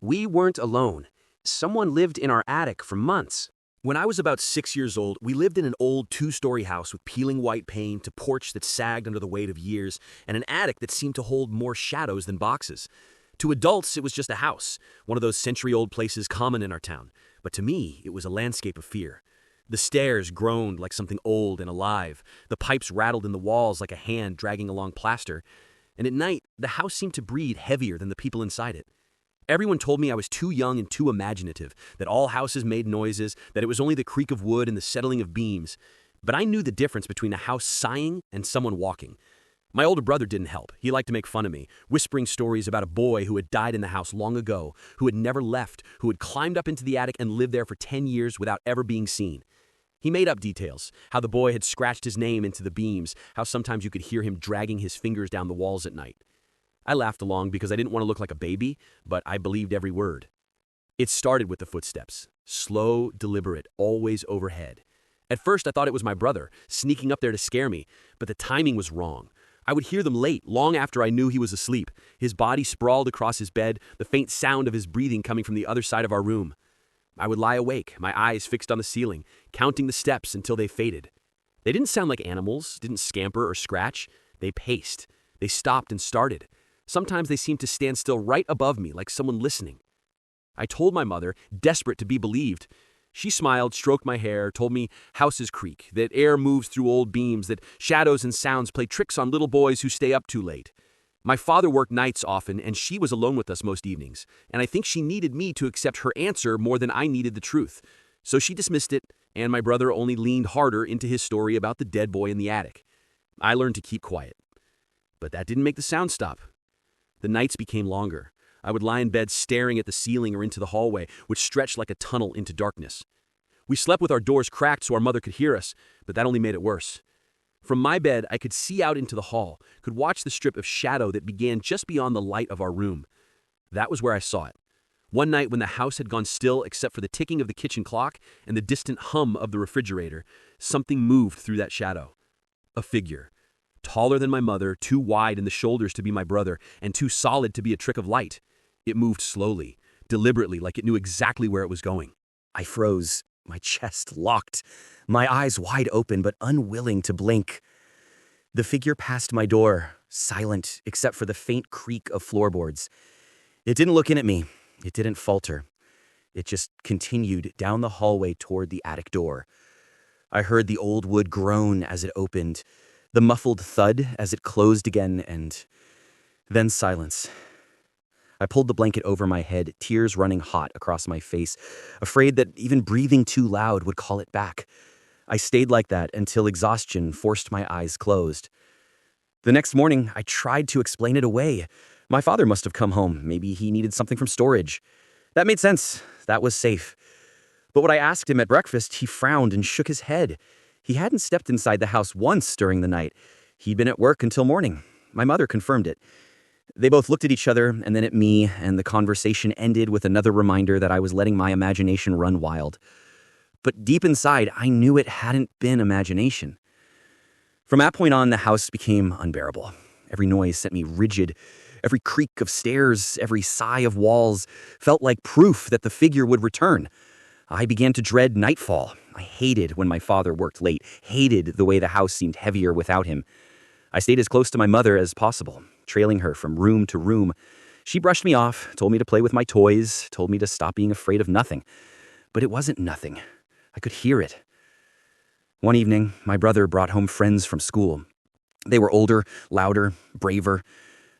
We weren't alone. Someone lived in our attic for months. When I was about 6 years old, we lived in an old two-story house with peeling white paint, a porch that sagged under the weight of years, and an attic that seemed to hold more shadows than boxes. To adults, it was just a house, one of those century-old places common in our town. But to me, it was a landscape of fear. The stairs groaned like something old and alive. The pipes rattled in the walls like a hand dragging along plaster. And at night, the house seemed to breathe heavier than the people inside it. Everyone told me I was too young and too imaginative, that all houses made noises, that it was only the creak of wood and the settling of beams. But I knew the difference between a house sighing and someone walking. My older brother didn't help. He liked to make fun of me, whispering stories about a boy who had died in the house long ago, who had never left, who had climbed up into the attic and lived there for 10 years without ever being seen. He made up details, how the boy had scratched his name into the beams, how sometimes you could hear him dragging his fingers down the walls at night. I laughed along because I didn't want to look like a baby, but I believed every word. It started with the footsteps, slow, deliberate, always overhead. At first, I thought it was my brother, sneaking up there to scare me, but the timing was wrong. I would hear them late, long after I knew he was asleep, his body sprawled across his bed, the faint sound of his breathing coming from the other side of our room. I would lie awake, my eyes fixed on the ceiling, counting the steps until they faded. They didn't sound like animals, didn't scamper or scratch. They paced. They stopped and started. Sometimes they seemed to stand still right above me, like someone listening. I told my mother, desperate to be believed. She smiled, stroked my hair, told me houses creak, that air moves through old beams, that shadows and sounds play tricks on little boys who stay up too late. My father worked nights often, and she was alone with us most evenings, and I think she needed me to accept her answer more than I needed the truth. So she dismissed it, and my brother only leaned harder into his story about the dead boy in the attic. I learned to keep quiet. But that didn't make the sound stop. The nights became longer. I would lie in bed staring at the ceiling or into the hallway, which stretched like a tunnel into darkness. We slept with our doors cracked so our mother could hear us, but that only made it worse. From my bed, I could see out into the hall, could watch the strip of shadow that began just beyond the light of our room. That was where I saw it. One night when the house had gone still except for the ticking of the kitchen clock and the distant hum of the refrigerator, something moved through that shadow. A figure. Taller than my mother, too wide in the shoulders to be my brother, and too solid to be a trick of light. It moved slowly, deliberately, like it knew exactly where it was going. I froze, my chest locked, my eyes wide open but unwilling to blink. The figure passed my door, silent except for the faint creak of floorboards. It didn't look in at me. It didn't falter. It just continued down the hallway toward the attic door. I heard the old wood groan as it opened, the muffled thud as it closed again, and then silence. I pulled the blanket over my head, tears running hot across my face, afraid that even breathing too loud would call it back. I stayed like that until exhaustion forced my eyes closed. The next morning, I tried to explain it away. My father must have come home. Maybe he needed something from storage. That made sense. That was safe. But when I asked him at breakfast, he frowned and shook his head. He hadn't stepped inside the house once during the night. He'd been at work until morning. My mother confirmed it. They both looked at each other and then at me, and the conversation ended with another reminder that I was letting my imagination run wild. But deep inside, I knew it hadn't been imagination. From that point on, the house became unbearable. Every noise sent me rigid. Every creak of stairs, every sigh of walls felt like proof that the figure would return. I began to dread nightfall. I hated when my father worked late, hated the way the house seemed heavier without him. I stayed as close to my mother as possible, trailing her from room to room. She brushed me off, told me to play with my toys, told me to stop being afraid of nothing. But it wasn't nothing. I could hear it. One evening, my brother brought home friends from school. They were older, louder, braver.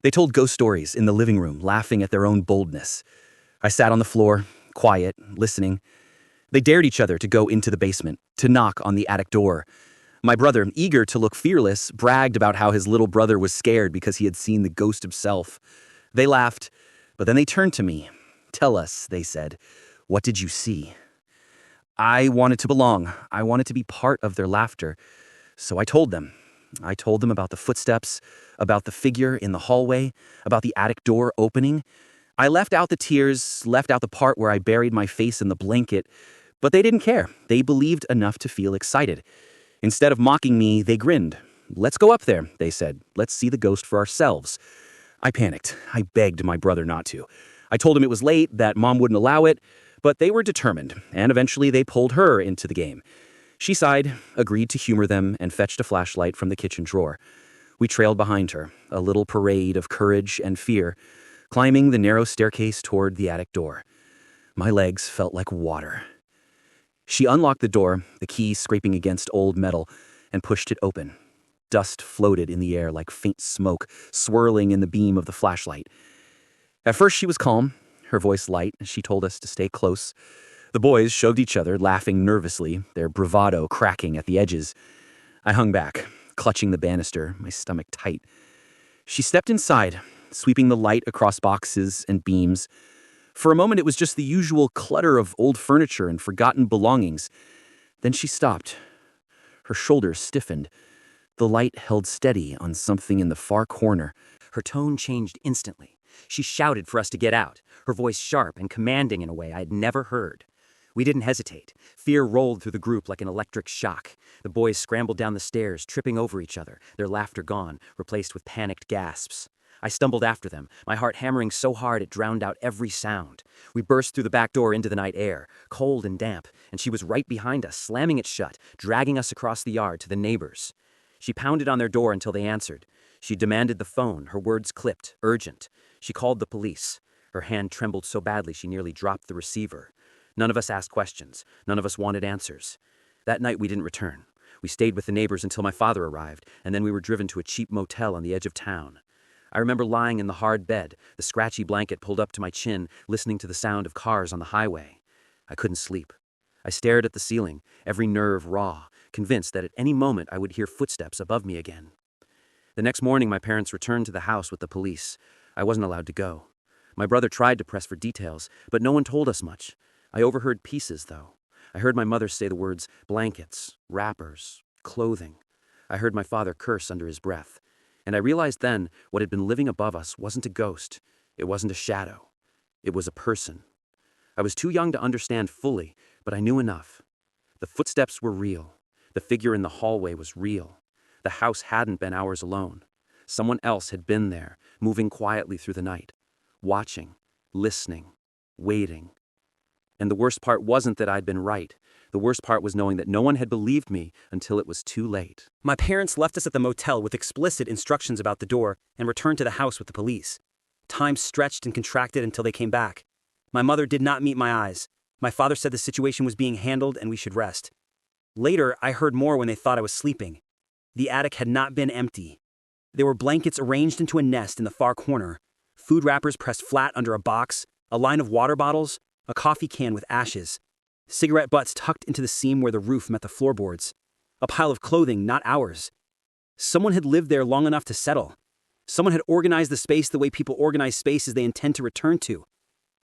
They told ghost stories in the living room, laughing at their own boldness. I sat on the floor, quiet, listening. They dared each other to go into the basement, to knock on the attic door. My brother, eager to look fearless, bragged about how his little brother was scared because he had seen the ghost himself. They laughed, but then they turned to me. "Tell us," they said, "what did you see?" I wanted to belong. I wanted to be part of their laughter. So I told them. I told them about the footsteps, about the figure in the hallway, about the attic door opening. I left out the tears, left out the part where I buried my face in the blanket, but they didn't care. They believed enough to feel excited. Instead of mocking me, they grinned. "Let's go up there," they said. "Let's see the ghost for ourselves." I panicked. I begged my brother not to. I told him it was late, that Mom wouldn't allow it, but they were determined, and eventually they pulled her into the game. She sighed, agreed to humor them, and fetched a flashlight from the kitchen drawer. We trailed behind her, a little parade of courage and fear, climbing the narrow staircase toward the attic door. My legs felt like water. She unlocked the door, the key scraping against old metal, and pushed it open. Dust floated in the air like faint smoke, swirling in the beam of the flashlight. At first she was calm, her voice light, as she told us to stay close. The boys shoved each other, laughing nervously, their bravado cracking at the edges. I hung back, clutching the banister, my stomach tight. She stepped inside, sweeping the light across boxes and beams. For a moment it was just the usual clutter of old furniture and forgotten belongings. Then she stopped. Her shoulders stiffened. The light held steady on something in the far corner. Her tone changed instantly. She shouted for us to get out, her voice sharp and commanding in a way I had never heard. We didn't hesitate. Fear rolled through the group like an electric shock. The boys scrambled down the stairs, tripping over each other, their laughter gone, replaced with panicked gasps. I stumbled after them, my heart hammering so hard it drowned out every sound. We burst through the back door into the night air, cold and damp, and she was right behind us, slamming it shut, dragging us across the yard to the neighbors. She pounded on their door until they answered. She demanded the phone, her words clipped, urgent. She called the police. Her hand trembled so badly she nearly dropped the receiver. None of us asked questions. None of us wanted answers. That night we didn't return. We stayed with the neighbors until my father arrived, and then we were driven to a cheap motel on the edge of town. I remember lying in the hard bed, the scratchy blanket pulled up to my chin, listening to the sound of cars on the highway. I couldn't sleep. I stared at the ceiling, every nerve raw, convinced that at any moment I would hear footsteps above me again. The next morning my parents returned to the house with the police. I wasn't allowed to go. My brother tried to press for details, but no one told us much. I overheard pieces, though. I heard my mother say the words blankets, wrappers, clothing. I heard my father curse under his breath. And I realized then what had been living above us wasn't a ghost. It wasn't a shadow. It was a person. I was too young to understand fully, but I knew enough. The footsteps were real. The figure in the hallway was real. The house hadn't been ours alone. Someone else had been there, moving quietly through the night, watching, listening, waiting. And the worst part wasn't that I'd been right. The worst part was knowing that no one had believed me until it was too late. My parents left us at the motel with explicit instructions about the door and returned to the house with the police. Time stretched and contracted until they came back. My mother did not meet my eyes. My father said the situation was being handled and we should rest. Later, I heard more when they thought I was sleeping. The attic had not been empty. There were blankets arranged into a nest in the far corner, food wrappers pressed flat under a box, a line of water bottles, a coffee can with ashes, cigarette butts tucked into the seam where the roof met the floorboards, a pile of clothing not ours. Someone had lived there long enough to settle. Someone had organized the space the way people organize spaces they intend to return to.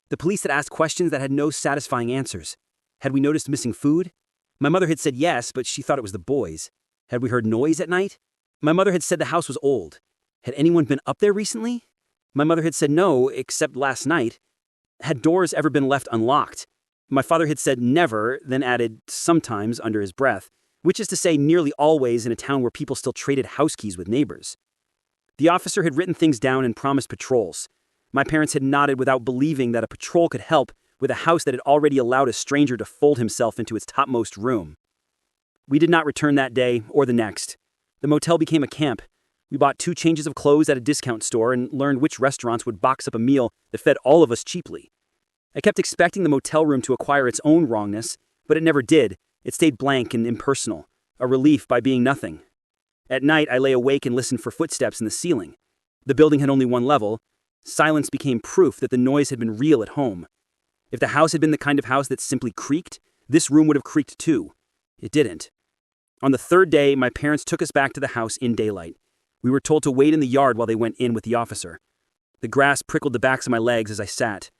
The police had asked questions that had no satisfying answers. Had we noticed missing food? My mother had said yes, but she thought it was the boys. Had we heard noise at night? My mother had said the house was old. Had anyone been up there recently? My mother had said no, except last night. Had doors ever been left unlocked? My father had said never, then added sometimes under his breath, which is to say nearly always in a town where people still traded house keys with neighbors. The officer had written things down and promised patrols. My parents had nodded without believing that a patrol could help with a house that had already allowed a stranger to fold himself into its topmost room. We did not return that day or the next. The motel became a camp. We bought 2 changes of clothes at a discount store and learned which restaurants would box up a meal that fed all of us cheaply. I kept expecting the motel room to acquire its own wrongness, but it never did. It stayed blank and impersonal, a relief by being nothing. At night, I lay awake and listened for footsteps in the ceiling. The building had only 1 level. Silence became proof that the noise had been real at home. If the house had been the kind of house that simply creaked, this room would have creaked too. It didn't. On the 3rd day, my parents took us back to the house in daylight. We were told to wait in the yard while they went in with the officer. The grass prickled the backs of my legs as I sat.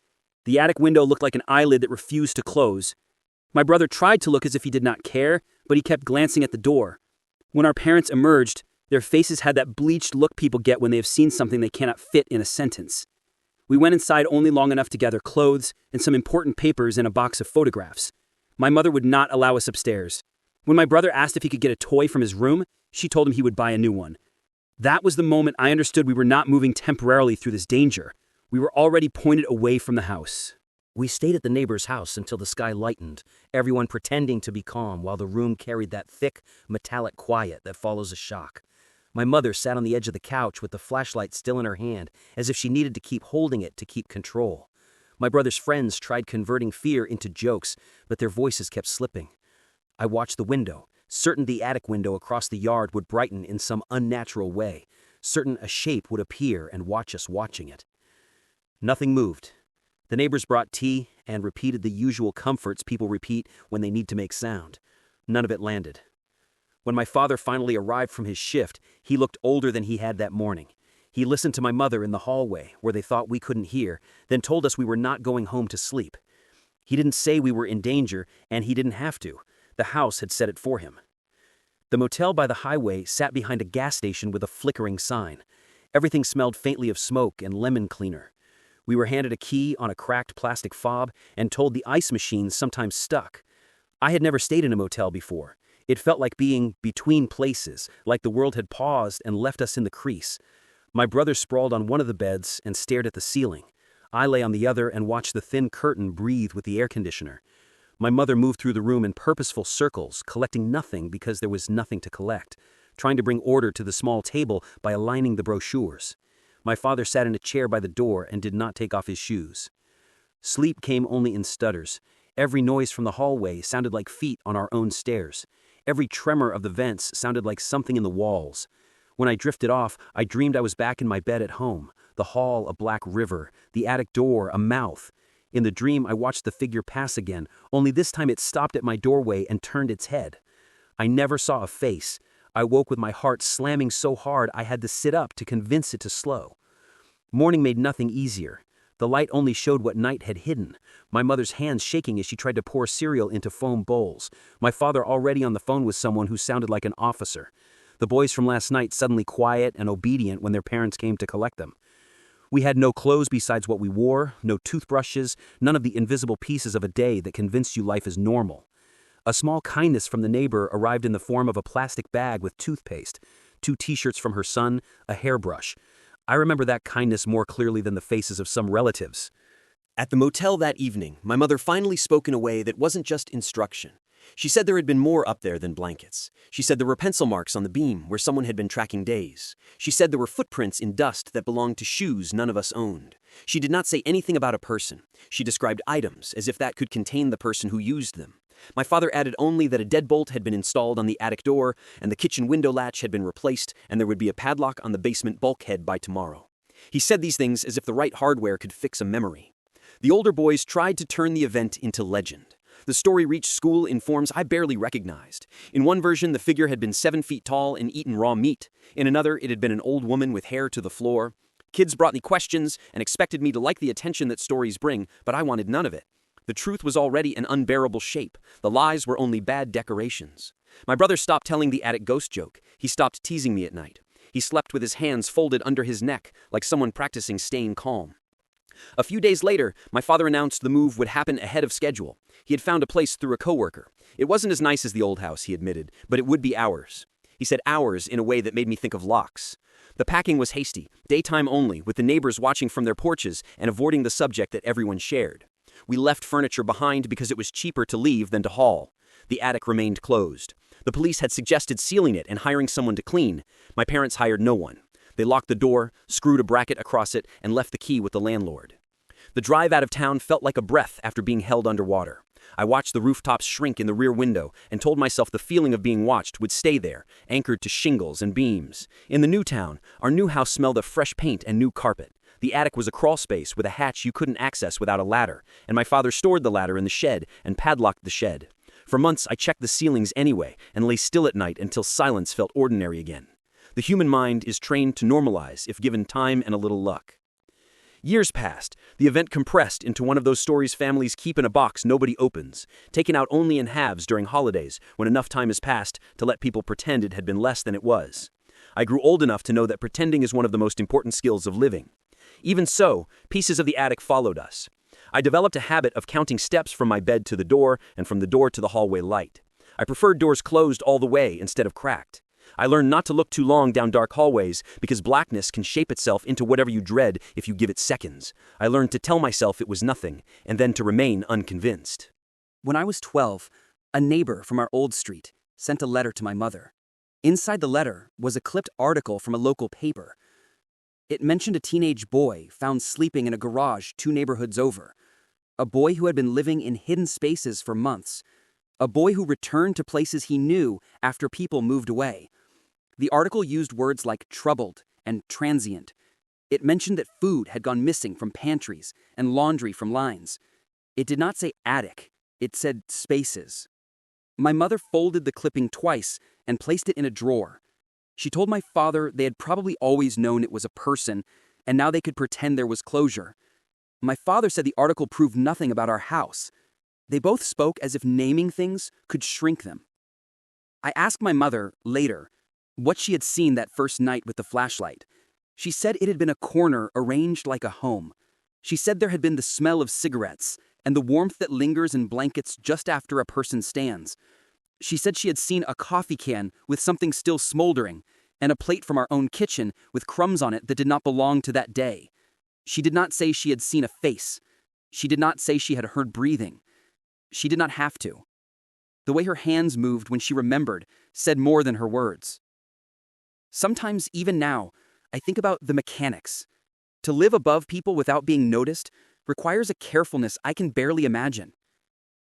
The attic window looked like an eyelid that refused to close. My brother tried to look as if he did not care, but he kept glancing at the door. When our parents emerged, their faces had that bleached look people get when they have seen something they cannot fit in a sentence. We went inside only long enough to gather clothes and some important papers and a box of photographs. My mother would not allow us upstairs. When my brother asked if he could get a toy from his room, she told him he would buy a new one. That was the moment I understood we were not moving temporarily through this danger. We were already pointed away from the house. We stayed at the neighbor's house until the sky lightened, everyone pretending to be calm while the room carried that thick, metallic quiet that follows a shock. My mother sat on the edge of the couch with the flashlight still in her hand, as if she needed to keep holding it to keep control. My brother's friends tried converting fear into jokes, but their voices kept slipping. I watched the window, certain the attic window across the yard would brighten in some unnatural way, certain a shape would appear and watch us watching it. Nothing moved. The neighbors brought tea and repeated the usual comforts people repeat when they need to make sound. None of it landed. When my father finally arrived from his shift, he looked older than he had that morning. He listened to my mother in the hallway, where they thought we couldn't hear, then told us we were not going home to sleep. He didn't say we were in danger, and he didn't have to. The house had said it for him. The motel by the highway sat behind a gas station with a flickering sign. Everything smelled faintly of smoke and lemon cleaner. We were handed a key on a cracked plastic fob and told the ice machine sometimes stuck. I had never stayed in a motel before. It felt like being between places, like the world had paused and left us in the crease. My brother sprawled on one of the beds and stared at the ceiling. I lay on the other and watched the thin curtain breathe with the air conditioner. My mother moved through the room in purposeful circles, collecting nothing because there was nothing to collect, trying to bring order to the small table by aligning the brochures. My father sat in a chair by the door and did not take off his shoes. Sleep came only in stutters. Every noise from the hallway sounded like feet on our own stairs. Every tremor of the vents sounded like something in the walls. When I drifted off, I dreamed I was back in my bed at home, the hall a black river, the attic door a mouth. In the dream, I watched the figure pass again, only this time it stopped at my doorway and turned its head. I never saw a face. I woke with my heart slamming so hard I had to sit up to convince it to slow. Morning made nothing easier. The light only showed what night had hidden. My mother's hands shaking as she tried to pour cereal into foam bowls. My father already on the phone with someone who sounded like an officer. The boys from last night suddenly quiet and obedient when their parents came to collect them. We had no clothes besides what we wore, no toothbrushes, none of the invisible pieces of a day that convinced you life is normal. A small kindness from the neighbor arrived in the form of a plastic bag with toothpaste, 2 t-shirts from her son, a hairbrush. I remember that kindness more clearly than the faces of some relatives. At the motel that evening, my mother finally spoke in a way that wasn't just instruction. She said there had been more up there than blankets. She said there were pencil marks on the beam where someone had been tracking days. She said there were footprints in dust that belonged to shoes none of us owned. She did not say anything about a person. She described items as if that could contain the person who used them. My father added only that a deadbolt had been installed on the attic door and the kitchen window latch had been replaced and there would be a padlock on the basement bulkhead by tomorrow. He said these things as if the right hardware could fix a memory. The older boys tried to turn the event into legend. The story reached school in forms I barely recognized. In one version, the figure had been 7 feet tall and eaten raw meat. In another, it had been an old woman with hair to the floor. Kids brought me questions and expected me to like the attention that stories bring, but I wanted none of it. The truth was already an unbearable shape. The lies were only bad decorations. My brother stopped telling the attic ghost joke. He stopped teasing me at night. He slept with his hands folded under his neck, like someone practicing staying calm. A few days later, my father announced the move would happen ahead of schedule. He had found a place through a coworker. It wasn't as nice as the old house, he admitted, but it would be ours. He said ours in a way that made me think of locks. The packing was hasty, daytime only, with the neighbors watching from their porches and avoiding the subject that everyone shared. We left furniture behind because it was cheaper to leave than to haul. The attic remained closed. The police had suggested sealing it and hiring someone to clean. My parents hired no one. They locked the door, screwed a bracket across it, and left the key with the landlord. The drive out of town felt like a breath after being held underwater. I watched the rooftops shrink in the rear window and told myself the feeling of being watched would stay there, anchored to shingles and beams. In the new town, our new house smelled of fresh paint and new carpet. The attic was a crawl space with a hatch you couldn't access without a ladder, and my father stored the ladder in the shed and padlocked the shed. For months, I checked the ceilings anyway and lay still at night until silence felt ordinary again. The human mind is trained to normalize if given time and a little luck. Years passed. The event compressed into one of those stories families keep in a box nobody opens, taken out only in halves during holidays when enough time has passed to let people pretend it had been less than it was. I grew old enough to know that pretending is one of the most important skills of living. Even so, pieces of the attic followed us. I developed a habit of counting steps from my bed to the door and from the door to the hallway light. I preferred doors closed all the way instead of cracked. I learned not to look too long down dark hallways because blackness can shape itself into whatever you dread if you give it seconds. I learned to tell myself it was nothing and then to remain unconvinced. When I was 12, a neighbor from our old street sent a letter to my mother. Inside the letter was a clipped article from a local paper. It mentioned a teenage boy found sleeping in a garage 2 neighborhoods over. A boy who had been living in hidden spaces for months. A boy who returned to places he knew after people moved away. The article used words like troubled and transient. It mentioned that food had gone missing from pantries and laundry from lines. It did not say attic, it said spaces. My mother folded the clipping twice and placed it in a drawer. She told my father they had probably always known it was a person, and now they could pretend there was closure. My father said the article proved nothing about our house. They both spoke as if naming things could shrink them. I asked my mother, later, what she had seen that first night with the flashlight. She said it had been a corner arranged like a home. She said there had been the smell of cigarettes and the warmth that lingers in blankets just after a person stands. She said she had seen a coffee can with something still smoldering and a plate from our own kitchen with crumbs on it that did not belong to that day. She did not say she had seen a face. She did not say she had heard breathing. She did not have to. The way her hands moved when she remembered said more than her words. Sometimes, even now, I think about the mechanics. To live above people without being noticed requires a carefulness I can barely imagine.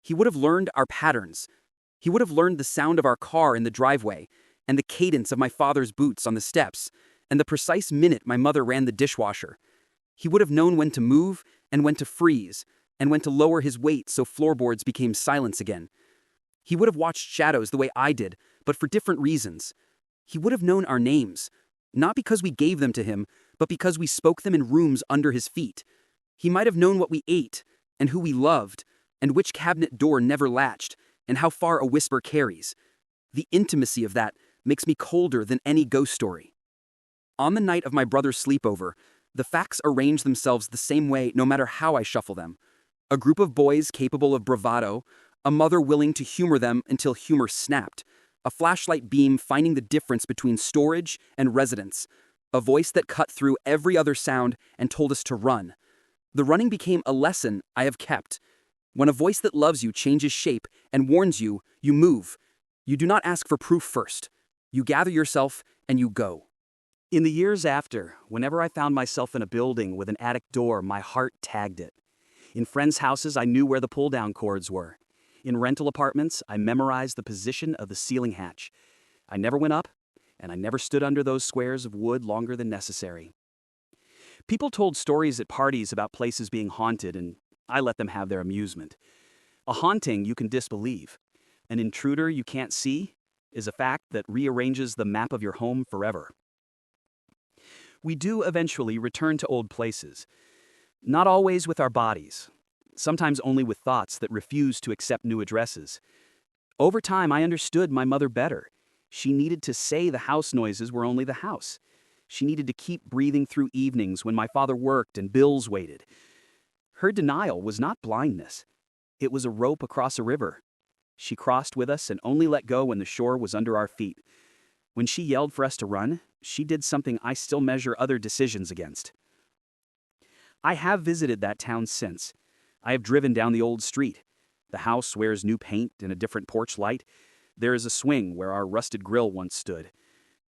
He would have learned our patterns. He would have learned the sound of our car in the driveway, and the cadence of my father's boots on the steps, and the precise minute my mother ran the dishwasher. He would have known when to move and when to freeze, and when to lower his weight so floorboards became silence again. He would have watched shadows the way I did, but for different reasons. He would have known our names, not because we gave them to him, but because we spoke them in rooms under his feet. He might have known what we ate, and who we loved, and which cabinet door never latched, and how far a whisper carries. The intimacy of that makes me colder than any ghost story. On the night of my brother's sleepover, the facts arrange themselves the same way no matter how I shuffle them. A group of boys capable of bravado, a mother willing to humor them until humor snapped, a flashlight beam finding the difference between storage and residence, a voice that cut through every other sound and told us to run. The running became a lesson I have kept. When a voice that loves you changes shape and warns you, you move. You do not ask for proof first. You gather yourself and you go. In the years after, whenever I found myself in a building with an attic door, my heart tagged it. In friends' houses, I knew where the pull-down cords were. In rental apartments, I memorized the position of the ceiling hatch. I never went up, and I never stood under those squares of wood longer than necessary. People told stories at parties about places being haunted, and I let them have their amusement. A haunting you can disbelieve. An intruder you can't see is a fact that rearranges the map of your home forever. We do eventually return to old places. Not always with our bodies, sometimes only with thoughts that refuse to accept new addresses. Over time, I understood my mother better. She needed to say the house noises were only the house. She needed to keep breathing through evenings when my father worked and bills waited. Her denial was not blindness. It was a rope across a river. She crossed with us and only let go when the shore was under our feet. When she yelled for us to run, she did something I still measure other decisions against. I have visited that town since. I have driven down the old street. The house wears new paint and a different porch light. There is a swing where our rusted grill once stood.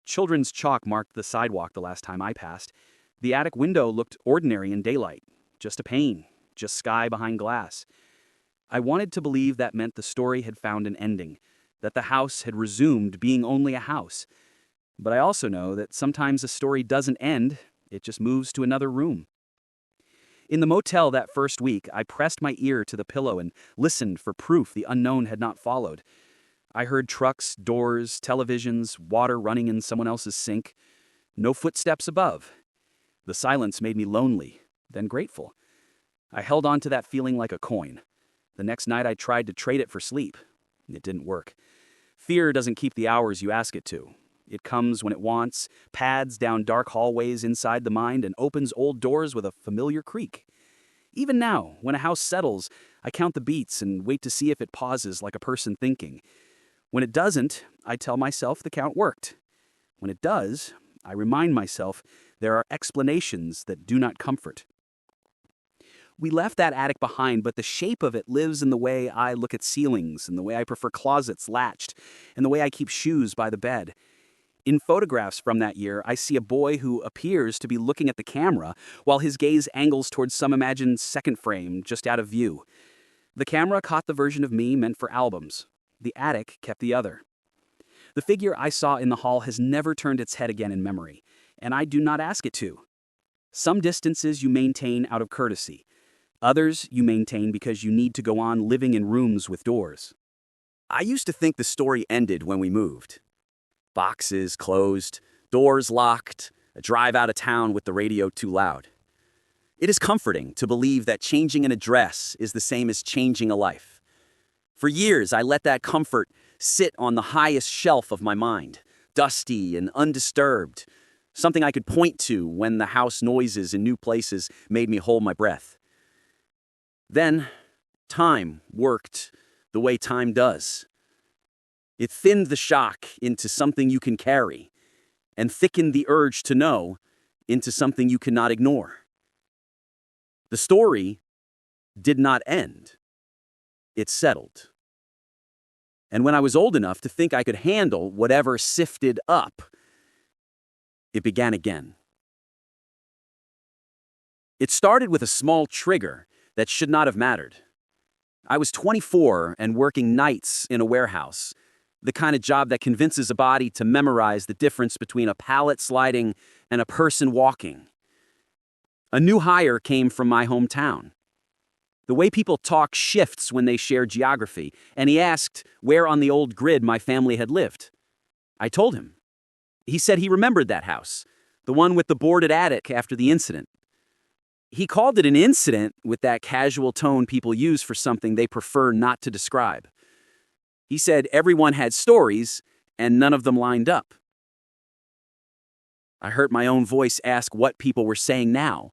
Children's chalk marked the sidewalk the last time I passed. The attic window looked ordinary in daylight. Just a pane, just sky behind glass. I wanted to believe that meant the story had found an ending, that the house had resumed being only a house. But I also know that sometimes a story doesn't end, it just moves to another room. In the motel that first week, I pressed my ear to the pillow and listened for proof the unknown had not followed. I heard trucks, doors, televisions, water running in someone else's sink. No footsteps above. The silence made me lonely, then grateful. I held on to that feeling like a coin. The next night I tried to trade it for sleep. It didn't work. Fear doesn't keep the hours you ask it to. It comes when it wants, pads down dark hallways inside the mind, and opens old doors with a familiar creak. Even now, when a house settles, I count the beats and wait to see if it pauses like a person thinking. When it doesn't, I tell myself the count worked. When it does, I remind myself there are explanations that do not comfort. We left that attic behind, but the shape of it lives in the way I look at ceilings, and the way I prefer closets latched, and the way I keep shoes by the bed. In photographs from that year, I see a boy who appears to be looking at the camera while his gaze angles towards some imagined second frame just out of view. The camera caught the version of me meant for albums. The attic kept the other. The figure I saw in the hall has never turned its head again in memory, and I do not ask it to. Some distances you maintain out of courtesy. Others you maintain because you need to go on living in rooms with doors. I used to think the story ended when we moved. Boxes closed, doors locked, a drive out of town with the radio too loud. It is comforting to believe that changing an address is the same as changing a life. For years, I let that comfort sit on the highest shelf of my mind, dusty and undisturbed, something I could point to when the house noises in new places made me hold my breath. Then, time worked the way time does. It thinned the shock into something you can carry, and thickened the urge to know into something you cannot ignore. The story did not end. It settled. And when I was old enough to think I could handle whatever sifted up, it began again. It started with a small trigger that should not have mattered. I was 24 and working nights in a warehouse, the kind of job that convinces a body to memorize the difference between a pallet sliding and a person walking. A new hire came from my hometown. The way people talk shifts when they share geography, and he asked where on the old grid my family had lived. I told him. He said he remembered that house, the one with the boarded attic after the incident. He called it an incident with that casual tone people use for something they prefer not to describe. He said everyone had stories, and none of them lined up. I heard my own voice ask what people were saying now.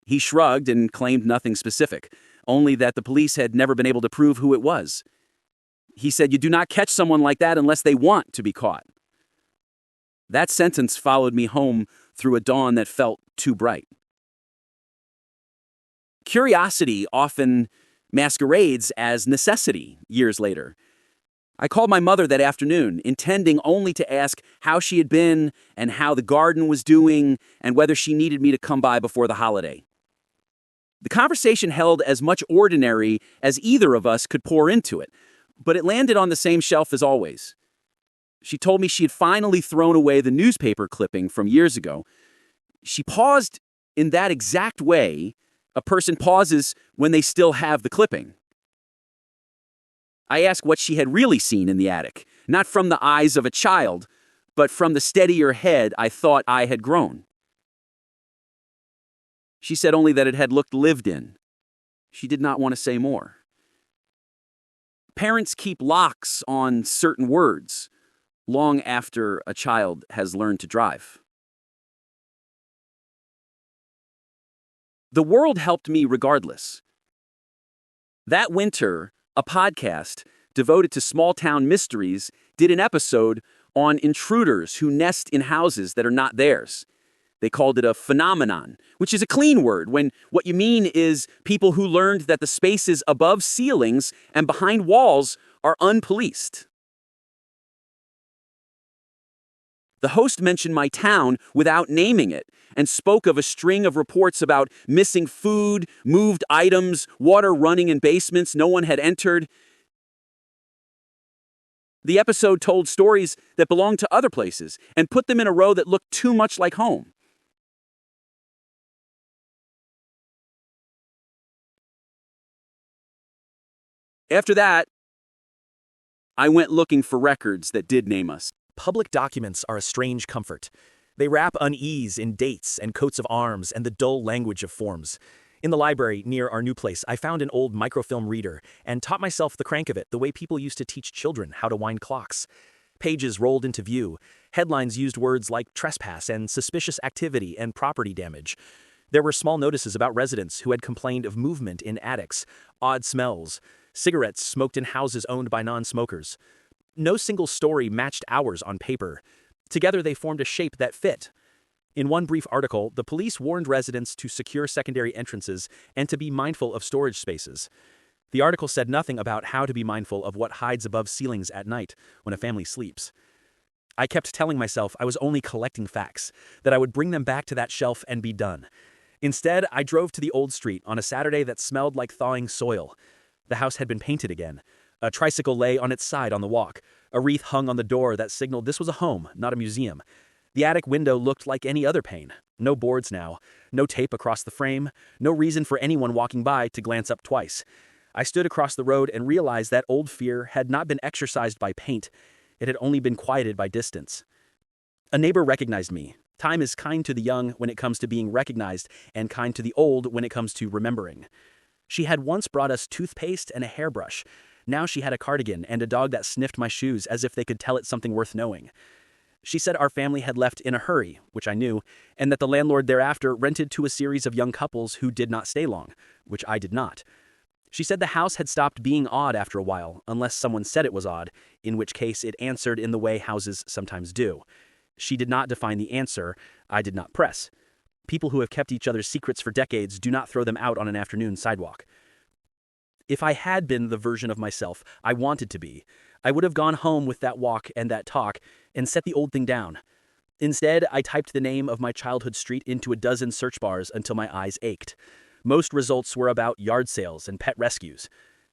He shrugged and claimed nothing specific, only that the police had never been able to prove who it was. He said, "You do not catch someone like that unless they want to be caught." That sentence followed me home through a dawn that felt too bright. Curiosity often masquerades as necessity years later. I called my mother that afternoon, intending only to ask how she had been and how the garden was doing and whether she needed me to come by before the holiday. The conversation held as much ordinary as either of us could pour into it, but it landed on the same shelf as always. She told me she had finally thrown away the newspaper clipping from years ago. She paused in that exact way a person pauses when they still have the clipping. I asked what she had really seen in the attic, not from the eyes of a child, but from the steadier head I thought I had grown. She said only that it had looked lived in. She did not want to say more. Parents keep locks on certain words long after a child has learned to drive. The world helped me regardless. That winter, a podcast devoted to small-town mysteries did an episode on intruders who nest in houses that are not theirs. They called it a phenomenon, which is a clean word when what you mean is people who learned that the spaces above ceilings and behind walls are unpoliced. The host mentioned my town without naming it and spoke of a string of reports about missing food, moved items, water running in basements no one had entered. The episode told stories that belonged to other places and put them in a row that looked too much like home. After that, I went looking for records that did name us. Public documents are a strange comfort. They wrap unease in dates and coats of arms and the dull language of forms. In the library near our new place, I found an old microfilm reader and taught myself the crank of it the way people used to teach children how to wind clocks. Pages rolled into view. Headlines used words like trespass and suspicious activity and property damage. There were small notices about residents who had complained of movement in attics, odd smells, cigarettes smoked in houses owned by non-smokers. No single story matched ours on paper. Together they formed a shape that fit. In one brief article, the police warned residents to secure secondary entrances and to be mindful of storage spaces. The article said nothing about how to be mindful of what hides above ceilings at night when a family sleeps. I kept telling myself I was only collecting facts, that I would bring them back to that shelf and be done. Instead, I drove to the old street on a Saturday that smelled like thawing soil. The house had been painted again. A tricycle lay on its side on the walk. A wreath hung on the door that signaled this was a home, not a museum. The attic window looked like any other pane. No boards now. No tape across the frame. No reason for anyone walking by to glance up twice. I stood across the road and realized that old fear had not been exorcised by paint. It had only been quieted by distance. A neighbor recognized me. Time is kind to the young when it comes to being recognized, and kind to the old when it comes to remembering. She had once brought us toothpaste and a hairbrush. Now she had a cardigan and a dog that sniffed my shoes as if they could tell it something worth knowing. She said our family had left in a hurry, which I knew, and that the landlord thereafter rented to a series of young couples who did not stay long, which I did not. She said the house had stopped being odd after a while, unless someone said it was odd, in which case it answered in the way houses sometimes do. She did not define the answer. I did not press. People who have kept each other's secrets for decades do not throw them out on an afternoon sidewalk. If I had been the version of myself I wanted to be, I would have gone home with that walk and that talk and set the old thing down. Instead, I typed the name of my childhood street into a dozen search bars until my eyes ached. Most results were about yard sales and pet rescues.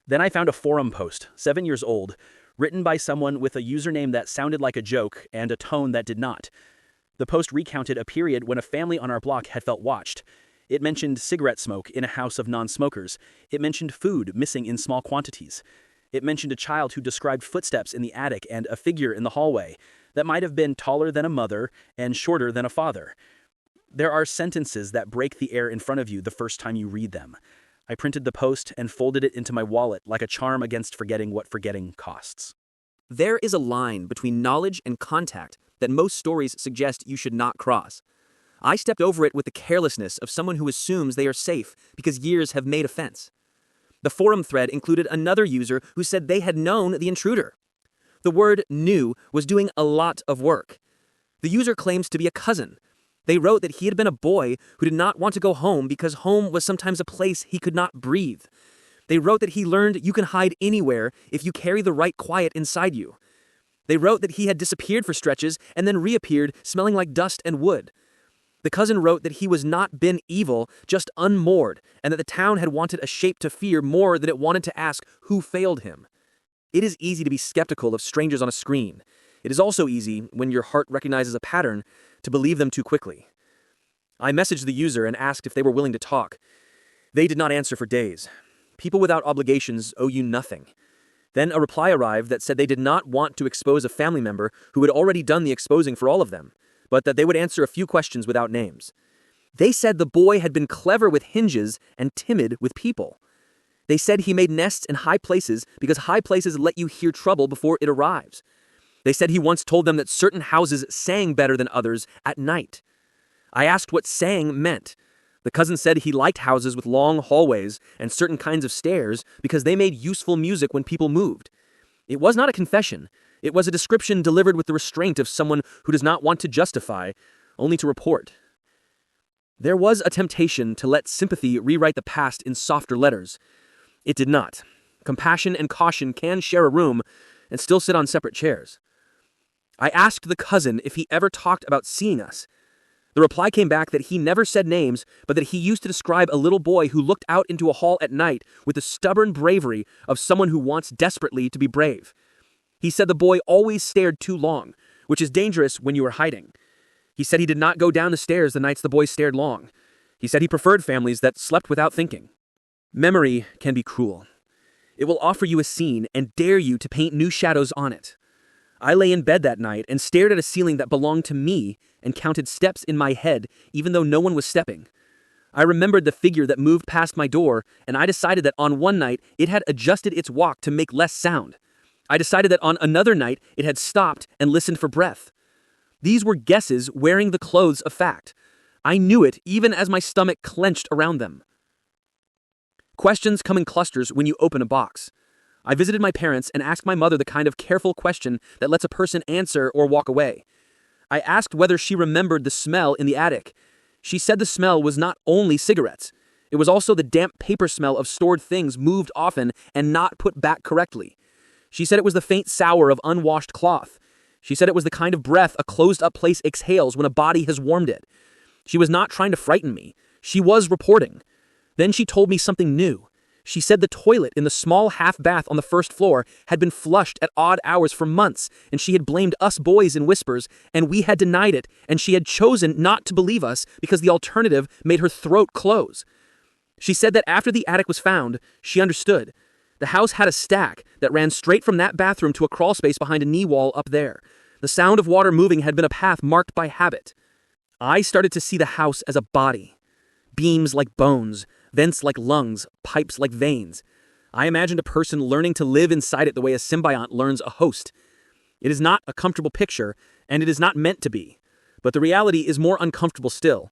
Then I found a forum post, 7 years old, written by someone with a username that sounded like a joke and a tone that did not. The post recounted a period when a family on our block had felt watched. It mentioned cigarette smoke in a house of non-smokers. It mentioned food missing in small quantities. It mentioned a child who described footsteps in the attic and a figure in the hallway that might have been taller than a mother and shorter than a father. There are sentences that break the air in front of you the first time you read them. I printed the post and folded it into my wallet like a charm against forgetting what forgetting costs. There is a line between knowledge and contact that most stories suggest you should not cross. I stepped over it with the carelessness of someone who assumes they are safe because years have made a fence. The forum thread included another user who said they had known the intruder. The word knew was doing a lot of work. The user claims to be a cousin. They wrote that he had been a boy who did not want to go home because home was sometimes a place he could not breathe. They wrote that he learned you can hide anywhere if you carry the right quiet inside you. They wrote that he had disappeared for stretches and then reappeared smelling like dust and wood. The cousin wrote that he was not been evil, just unmoored, and that the town had wanted a shape to fear more than it wanted to ask who failed him. It is easy to be skeptical of strangers on a screen. It is also easy, when your heart recognizes a pattern, to believe them too quickly. I messaged the user and asked if they were willing to talk. They did not answer for days. People without obligations owe you nothing. Then a reply arrived that said they did not want to expose a family member who had already done the exposing for all of them, but that they would answer a few questions without names. They said the boy had been clever with hinges and timid with people. They said he made nests in high places because high places let you hear trouble before it arrives. They said he once told them that certain houses sang better than others at night. I asked what sang meant. The cousin said he liked houses with long hallways and certain kinds of stairs because they made useful music when people moved. It was not a confession. It was a description delivered with the restraint of someone who does not want to justify, only to report. There was a temptation to let sympathy rewrite the past in softer letters. It did not. Compassion and caution can share a room and still sit on separate chairs. I asked the cousin if he ever talked about seeing us. The reply came back that he never said names, but that he used to describe a little boy who looked out into a hall at night with the stubborn bravery of someone who wants desperately to be brave. He said the boy always stared too long, which is dangerous when you are hiding. He said he did not go down the stairs the nights the boy stared long. He said he preferred families that slept without thinking. Memory can be cruel. It will offer you a scene and dare you to paint new shadows on it. I lay in bed that night and stared at a ceiling that belonged to me and counted steps in my head even though no one was stepping. I remembered the figure that moved past my door, and I decided that on one night it had adjusted its walk to make less sound. I decided that on another night it had stopped and listened for breath. These were guesses wearing the clothes of fact. I knew it even as my stomach clenched around them. Questions come in clusters when you open a box. I visited my parents and asked my mother the kind of careful question that lets a person answer or walk away. I asked whether she remembered the smell in the attic. She said the smell was not only cigarettes. It was also the damp paper smell of stored things moved often and not put back correctly. She said it was the faint sour of unwashed cloth. She said it was the kind of breath a closed-up place exhales when a body has warmed it. She was not trying to frighten me. She was reporting. Then she told me something new. She said the toilet in the small half-bath on the first floor had been flushed at odd hours for months, and she had blamed us boys in whispers, and we had denied it, and she had chosen not to believe us because the alternative made her throat close. She said that after the attic was found, she understood. The house had a stack that ran straight from that bathroom to a crawl space behind a knee wall up there. The sound of water moving had been a path marked by habit. I started to see the house as a body. Beams like bones, vents like lungs, pipes like veins. I imagined a person learning to live inside it the way a symbiont learns a host. It is not a comfortable picture, and it is not meant to be. But the reality is more uncomfortable still.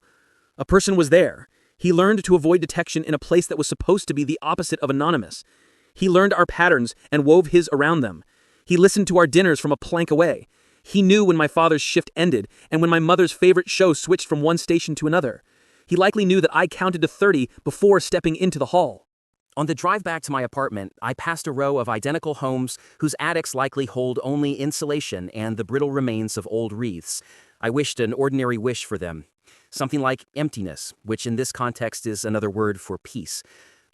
A person was there. He learned to avoid detection in a place that was supposed to be the opposite of anonymous. He learned our patterns and wove his around them. He listened to our dinners from a plank away. He knew when my father's shift ended and when my mother's favorite show switched from one station to another. He likely knew that I counted to 30 before stepping into the hall. On the drive back to my apartment, I passed a row of identical homes whose attics likely hold only insulation and the brittle remains of old wreaths. I wished an ordinary wish for them. Something like emptiness, which in this context is another word for peace.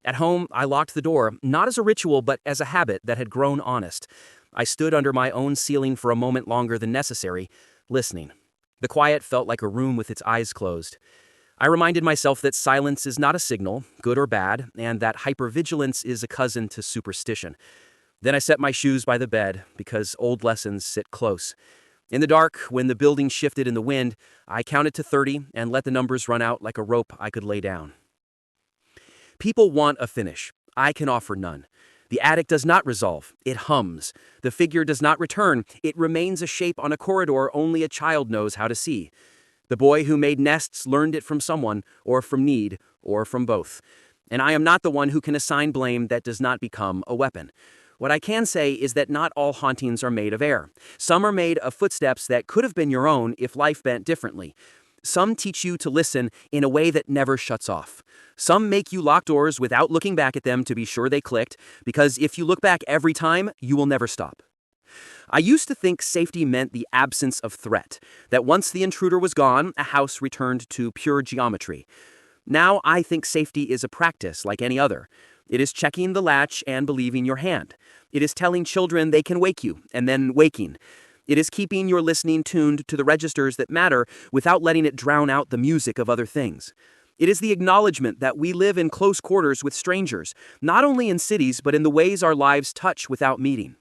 At home, I locked the door, not as a ritual, but as a habit that had grown honest. I stood under my own ceiling for a moment longer than necessary, listening. The quiet felt like a room with its eyes closed. I reminded myself that silence is not a signal, good or bad, and that hypervigilance is a cousin to superstition. Then I set my shoes by the bed, because old lessons sit close. In the dark, when the building shifted in the wind, I counted to 30 and let the numbers run out like a rope I could lay down. People want a finish. I can offer none. The attic does not resolve. It hums. The figure does not return. It remains a shape on a corridor only a child knows how to see. The boy who made nests learned it from someone, or from need, or from both. And I am not the one who can assign blame that does not become a weapon. What I can say is that not all hauntings are made of air. Some are made of footsteps that could have been your own if life bent differently. Some teach you to listen in a way that never shuts off. Some make you lock doors without looking back at them to be sure they clicked, because if you look back every time, you will never stop. I used to think safety meant the absence of threat, that once the intruder was gone, a house returned to pure geometry. Now I think safety is a practice like any other. It is checking the latch and believing your hand. It is telling children they can wake you, and then waking. It is keeping your listening tuned to the registers that matter without letting it drown out the music of other things. It is the acknowledgement that we live in close quarters with strangers, not only in cities but in the ways our lives touch without meeting.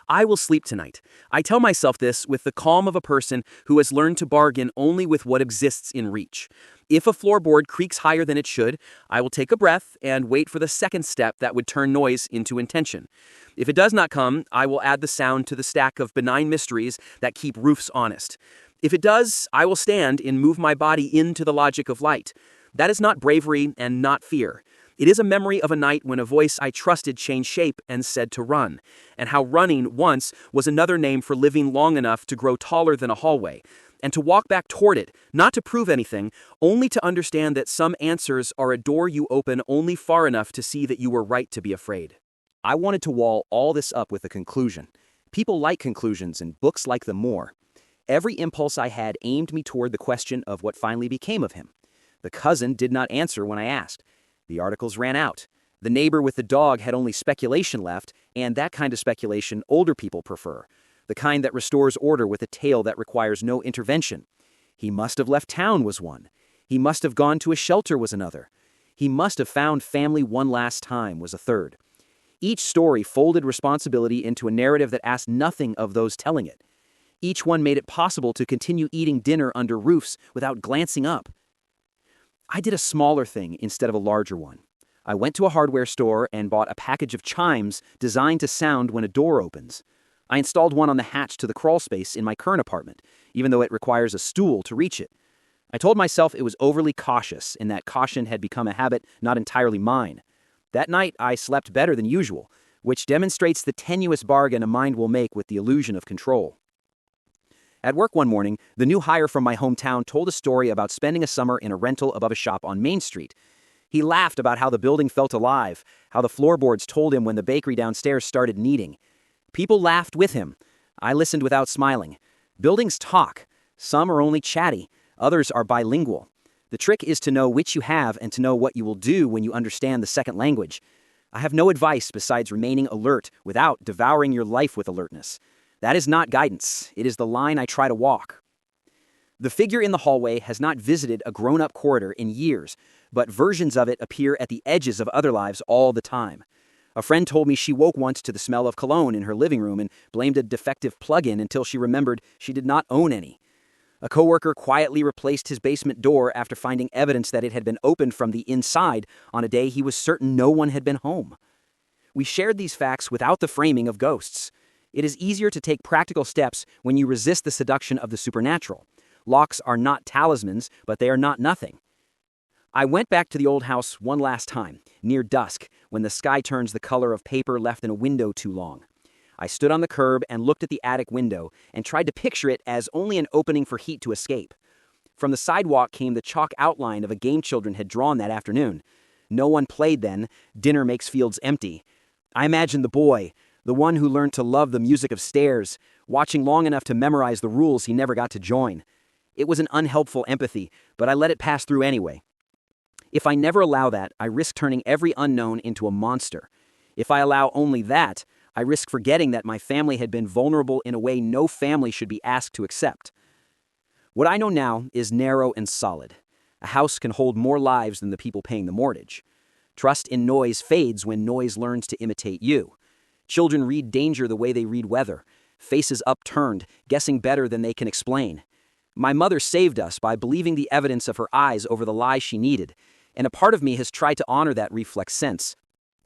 I will sleep tonight. I tell myself this with the calm of a person who has learned to bargain only with what exists in reach. If a floorboard creaks higher than it should, I will take a breath and wait for the second step that would turn noise into intention. If it does not come, I will add the sound to the stack of benign mysteries that keep roofs honest. If it does, I will stand and move my body into the logic of light. That is not bravery and not fear. It is a memory of a night when a voice I trusted changed shape and said to run, and how running once was another name for living long enough to grow taller than a hallway, and to walk back toward it, not to prove anything, only to understand that some answers are a door you open only far enough to see that you were right to be afraid. I wanted to wall all this up with a conclusion. People like conclusions, and books like them more. Every impulse I had aimed me toward the question of what finally became of him. The cousin did not answer when I asked. The articles ran out. The neighbor with the dog had only speculation left, and that kind of speculation older people prefer. The kind that restores order with a tale that requires no intervention. He must have left town was one. He must have gone to a shelter was another. He must have found family one last time was a third. Each story folded responsibility into a narrative that asked nothing of those telling it. Each one made it possible to continue eating dinner under roofs without glancing up. I did a smaller thing instead of a larger one. I went to a hardware store and bought a package of chimes designed to sound when a door opens. I installed one on the hatch to the crawl space in my current apartment, even though it requires a stool to reach it. I told myself it was overly cautious, and that caution had become a habit not entirely mine. That night, I slept better than usual, which demonstrates the tenuous bargain a mind will make with the illusion of control. At work one morning, the new hire from my hometown told a story about spending a summer in a rental above a shop on Main Street. He laughed about how the building felt alive, how the floorboards told him when the bakery downstairs started kneading. People laughed with him. I listened without smiling. Buildings talk. Some are only chatty, others are bilingual. The trick is to know which you have and to know what you will do when you understand the second language. I have no advice besides remaining alert without devouring your life with alertness. That is not guidance. It is the line I try to walk. The figure in the hallway has not visited a grown-up corridor in years, but versions of it appear at the edges of other lives all the time. A friend told me she woke once to the smell of cologne in her living room and blamed a defective plug-in until she remembered she did not own any. A coworker quietly replaced his basement door after finding evidence that it had been opened from the inside on a day he was certain no one had been home. We shared these facts without the framing of ghosts. It is easier to take practical steps when you resist the seduction of the supernatural. Locks are not talismans, but they are not nothing. I went back to the old house one last time, near dusk, when the sky turns the color of paper left in a window too long. I stood on the curb and looked at the attic window and tried to picture it as only an opening for heat to escape. From the sidewalk came the chalk outline of a game children had drawn that afternoon. No one played then. Dinner makes fields empty. I imagined the boy, the one who learned to love the music of stairs, watching long enough to memorize the rules he never got to join. It was an unhelpful empathy, but I let it pass through anyway. If I never allow that, I risk turning every unknown into a monster. If I allow only that, I risk forgetting that my family had been vulnerable in a way no family should be asked to accept. What I know now is narrow and solid. A house can hold more lives than the people paying the mortgage. Trust in noise fades when noise learns to imitate you. Children read danger the way they read weather, faces upturned, guessing better than they can explain. My mother saved us by believing the evidence of her eyes over the lies she needed, and a part of me has tried to honor that reflex since.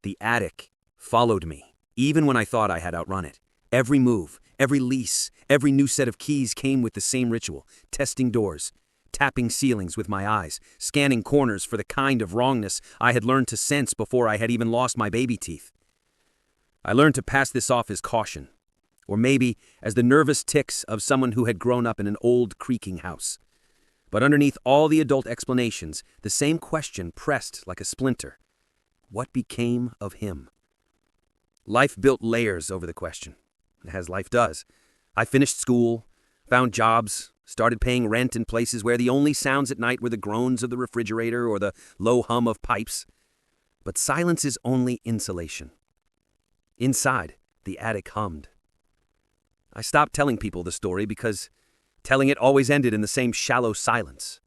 The attic followed me, even when I thought I had outrun it. Every move, every lease, every new set of keys came with the same ritual: testing doors, tapping ceilings with my eyes, scanning corners for the kind of wrongness I had learned to sense before I had even lost my baby teeth. I learned to pass this off as caution, or maybe as the nervous tics of someone who had grown up in an old creaking house. But underneath all the adult explanations, the same question pressed like a splinter. What became of him? Life built layers over the question, as life does. I finished school, found jobs, started paying rent in places where the only sounds at night were the groans of the refrigerator or the low hum of pipes. But silence is only insulation. Inside, the attic hummed. I stopped telling people the story because telling it always ended in the same shallow silence.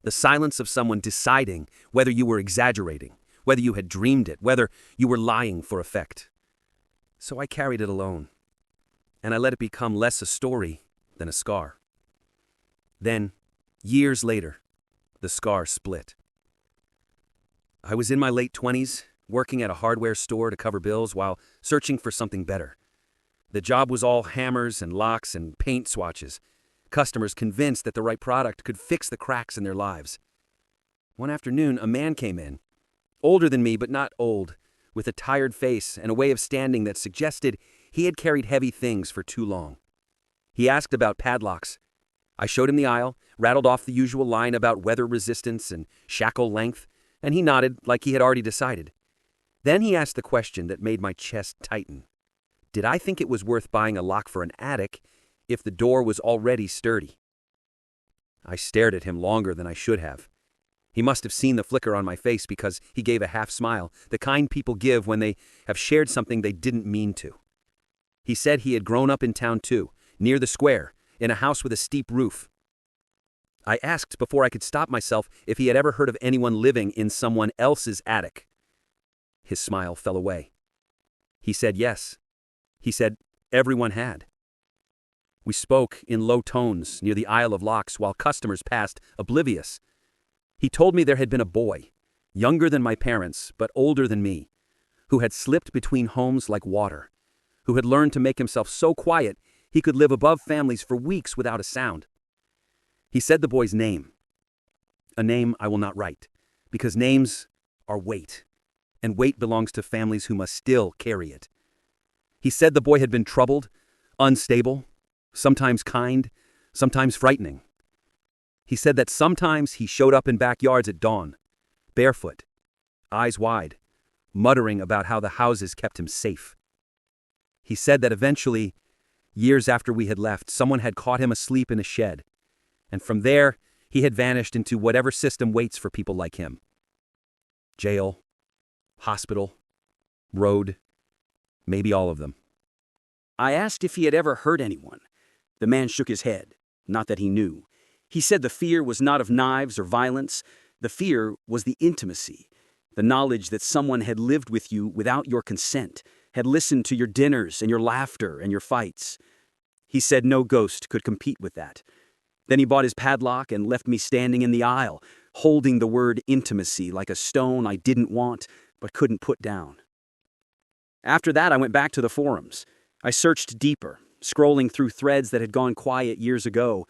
The silence of someone deciding whether you were exaggerating, whether you had dreamed it, whether you were lying for effect. So I carried it alone, and I let it become less a story than a scar. Then, years later, the scar split. I was in my late 20s, working at a hardware store to cover bills while searching for something better. The job was all hammers and locks and paint swatches, customers convinced that the right product could fix the cracks in their lives. One afternoon, a man came in, older than me but not old, with a tired face and a way of standing that suggested he had carried heavy things for too long. He asked about padlocks. I showed him the aisle, rattled off the usual line about weather resistance and shackle length, and he nodded like he had already decided. Then he asked the question that made my chest tighten. Did I think it was worth buying a lock for an attic if the door was already sturdy? I stared at him longer than I should have. He must have seen the flicker on my face because he gave a half smile, the kind people give when they have shared something they didn't mean to. He said he had grown up in town too, near the square, in a house with a steep roof. I asked before I could stop myself if he had ever heard of anyone living in someone else's attic. His smile fell away. He said yes. He said everyone had. We spoke in low tones near the aisle of locks while customers passed, oblivious. He told me there had been a boy, younger than my parents but older than me, who had slipped between homes like water, who had learned to make himself so quiet he could live above families for weeks without a sound. He said the boy's name, a name I will not write, because names are weight, and weight belongs to families who must still carry it. He said the boy had been troubled, unstable, sometimes kind, sometimes frightening. He said that sometimes he showed up in backyards at dawn, barefoot, eyes wide, muttering about how the houses kept him safe. He said that eventually, years after we had left, someone had caught him asleep in a shed, and from there, he had vanished into whatever system waits for people like him. Jail, hospital, road, maybe all of them. I asked if he had ever hurt anyone. The man shook his head, not that he knew. He said the fear was not of knives or violence. The fear was the intimacy, the knowledge that someone had lived with you without your consent, had listened to your dinners and your laughter and your fights. He said no ghost could compete with that. Then he bought his padlock and left me standing in the aisle, holding the word intimacy like a stone I didn't want but couldn't put down. After that, I went back to the forums. I searched deeper, scrolling through threads that had gone quiet years ago.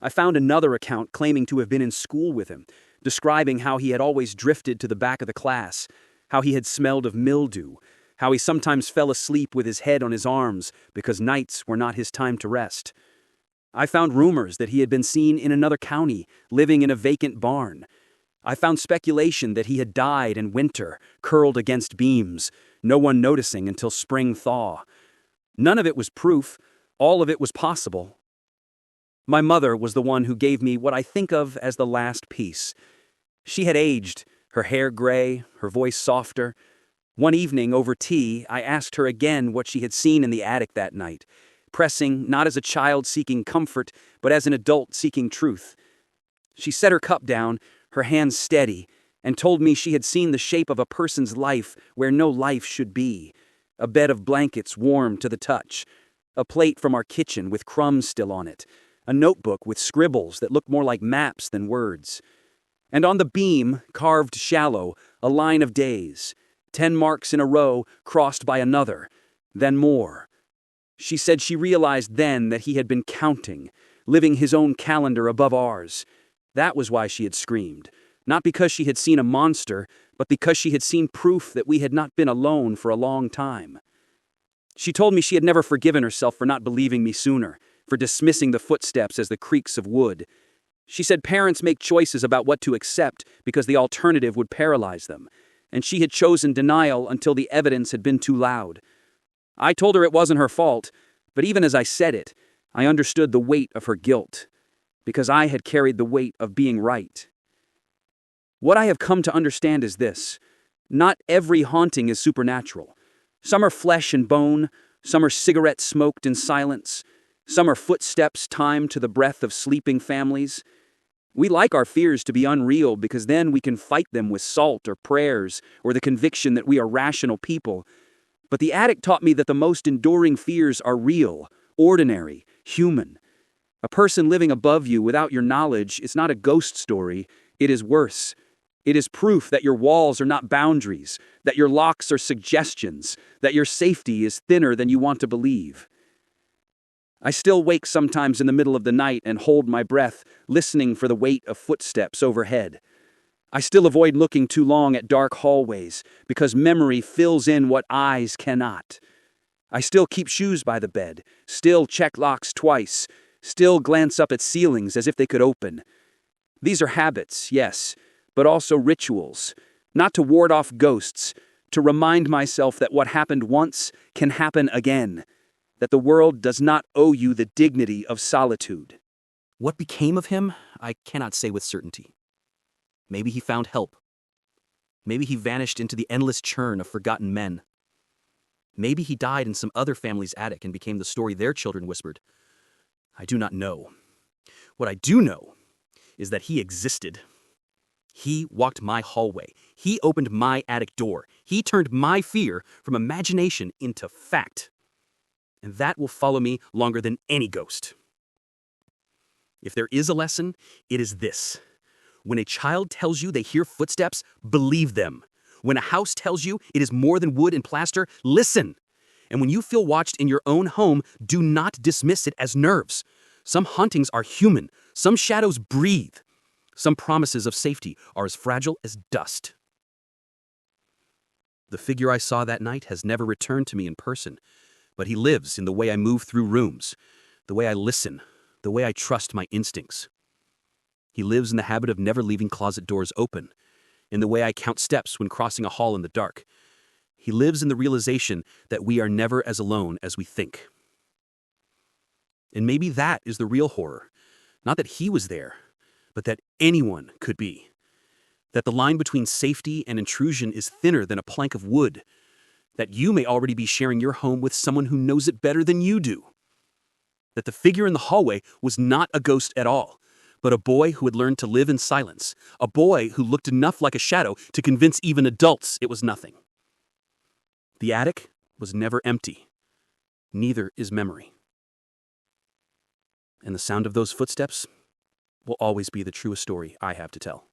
I found another account claiming to have been in school with him, describing how he had always drifted to the back of the class, how he had smelled of mildew, how he sometimes fell asleep with his head on his arms because nights were not his time to rest. I found rumors that he had been seen in another county, living in a vacant barn. I found speculation that he had died in winter, curled against beams, no one noticing until spring thaw. None of it was proof, all of it was possible. My mother was the one who gave me what I think of as the last piece. She had aged, her hair gray, her voice softer. One evening over tea, I asked her again what she had seen in the attic that night, pressing not as a child seeking comfort, but as an adult seeking truth. She set her cup down, her hands steady, and told me she had seen the shape of a person's life where no life should be. A bed of blankets warm to the touch, a plate from our kitchen with crumbs still on it, a notebook with scribbles that looked more like maps than words. And on the beam, carved shallow, a line of days, 10 marks in a row crossed by another, then more. She said she realized then that he had been counting, living his own calendar above ours. That was why she had screamed, not because she had seen a monster, but because she had seen proof that we had not been alone for a long time. She told me she had never forgiven herself for not believing me sooner, for dismissing the footsteps as the creaks of wood. She said parents make choices about what to accept because the alternative would paralyze them, and she had chosen denial until the evidence had been too loud. I told her it wasn't her fault, but even as I said it, I understood the weight of her guilt, because I had carried the weight of being right. What I have come to understand is this: not every haunting is supernatural. Some are flesh and bone, some are cigarettes smoked in silence, some are footsteps timed to the breath of sleeping families. We like our fears to be unreal because then we can fight them with salt or prayers or the conviction that we are rational people. But the attic taught me that the most enduring fears are real, ordinary, human. A person living above you without your knowledge is not a ghost story, it is worse. It is proof that your walls are not boundaries, that your locks are suggestions, that your safety is thinner than you want to believe. I still wake sometimes in the middle of the night and hold my breath, listening for the weight of footsteps overhead. I still avoid looking too long at dark hallways, because memory fills in what eyes cannot. I still keep shoes by the bed, still check locks twice, still glance up at ceilings as if they could open. These are habits, yes, but also rituals, not to ward off ghosts, to remind myself that what happened once can happen again, that the world does not owe you the dignity of solitude. What became of him, I cannot say with certainty. Maybe he found help. Maybe he vanished into the endless churn of forgotten men. Maybe he died in some other family's attic and became the story their children whispered. I do not know. What I do know is that he existed. He walked my hallway. He opened my attic door. He turned my fear from imagination into fact. And that will follow me longer than any ghost. If there is a lesson, it is this. When a child tells you they hear footsteps, believe them. When a house tells you it is more than wood and plaster, listen. And when you feel watched in your own home, do not dismiss it as nerves. Some hauntings are human. Some shadows breathe. Some promises of safety are as fragile as dust. The figure I saw that night has never returned to me in person, but he lives in the way I move through rooms, the way I listen, the way I trust my instincts. He lives in the habit of never leaving closet doors open, in the way I count steps when crossing a hall in the dark. He lives in the realization that we are never as alone as we think. And maybe that is the real horror. Not that he was there, but that anyone could be. That the line between safety and intrusion is thinner than a plank of wood. That you may already be sharing your home with someone who knows it better than you do. That the figure in the hallway was not a ghost at all, but a boy who had learned to live in silence, a boy who looked enough like a shadow to convince even adults it was nothing. The attic was never empty. Neither is memory. And the sound of those footsteps will always be the truest story I have to tell.